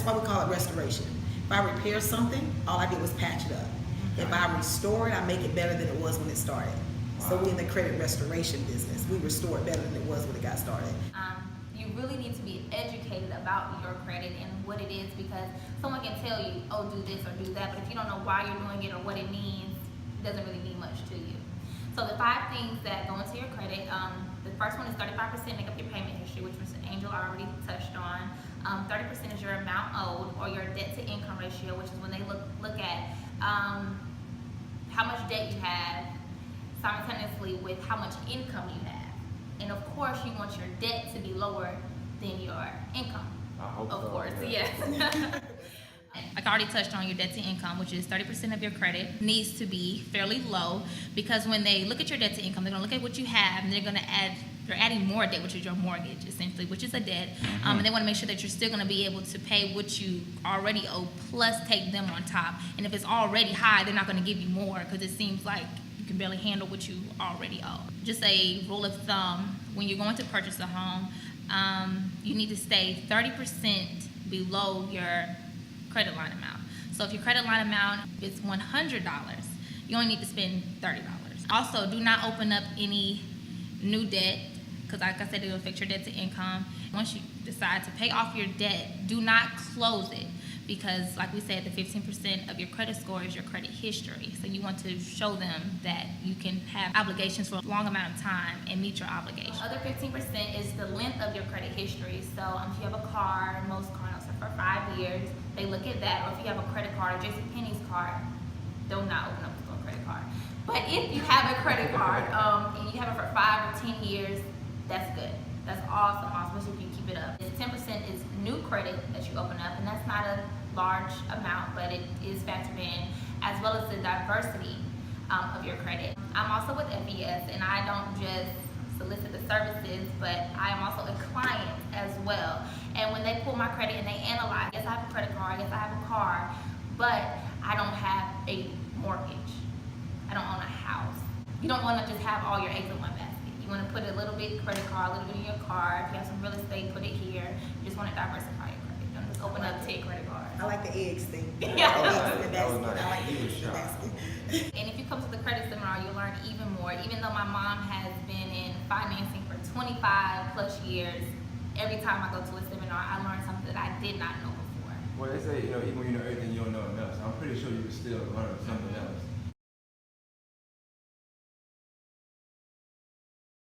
why we call it restoration. If I repair something, all I did was patch it up. If I restore it, I make it better than it was when it started. So we're in the credit restoration business. We restore it better than it was when it got started. You really need to be educated about your credit and what it is, because someone can tell you, oh, do this or do that, but if you don't know why you're doing it or what it means, it doesn't really mean much to you. So the 5 things that go into your credit, the first one is 35% make up your payment history, which Mr. Angel already touched on. 30% is your amount owed, or your debt to income ratio, which is when they look at how much debt you have simultaneously with how much income you have. And of course, you want your debt to be lower than your income. I hope of so, course, yeah. yes. Like I already touched on, your debt to income, which is 30% of your credit, needs to be fairly low, because when they look at your debt to income, they're going to look at what you have, and they're adding more debt, which is your mortgage, essentially, which is a debt. And they want to make sure that you're still going to be able to pay what you already owe, plus take them on top. And if it's already high, they're not going to give you more, because it seems like you can barely handle what you already owe. Just a rule of thumb, when you're going to purchase a home, you need to stay 30% below your credit line amount. So if your credit line amount is $100, you only need to spend $30. Also, do not open up any new debt, because like I said, it will affect your debt to income. Once you decide to pay off your debt, do not close it, because like we said, the 15% of your credit score is your credit history. So you want to show them that you can have obligations for a long amount of time and meet your obligations. Other 15% is the length of your credit history. So if you have a car, most car notes are for 5 years, they look at that. Or if you have a credit card, or JCPenney's card, do not open up a credit card. But if you have a credit card and you have it for 5 or 10 years, that's good. That's awesome, especially if you keep it up. 10% is new credit that you open up, and that's not a large amount, but it is factored in, as well as the diversity of your credit. I'm also with FES, and I don't just solicit the services, but I am also a client as well. And when they pull my credit and they analyze, yes, I have a credit card, yes, I have a car, but I don't have a mortgage. I don't own a house. You don't want to just have all your eggs in one basket. You want to put a little bit credit card, a little bit in your car. If you have some real estate, put it here. You just want to diversify your credit. You don't just open up 10 credit cards. I like the eggs thing. Yeah. Eggs in the That was basket. nice. I like He was eggs in the sharp. basket. And if you come to the credit seminar, you'll learn even more. Even though my mom has been in financing for 25 plus years, every time I go to a seminar, I learn something that I did not know before. Well, they say, even when you know everything, you don't know enough. So I'm pretty sure you can still learn something else.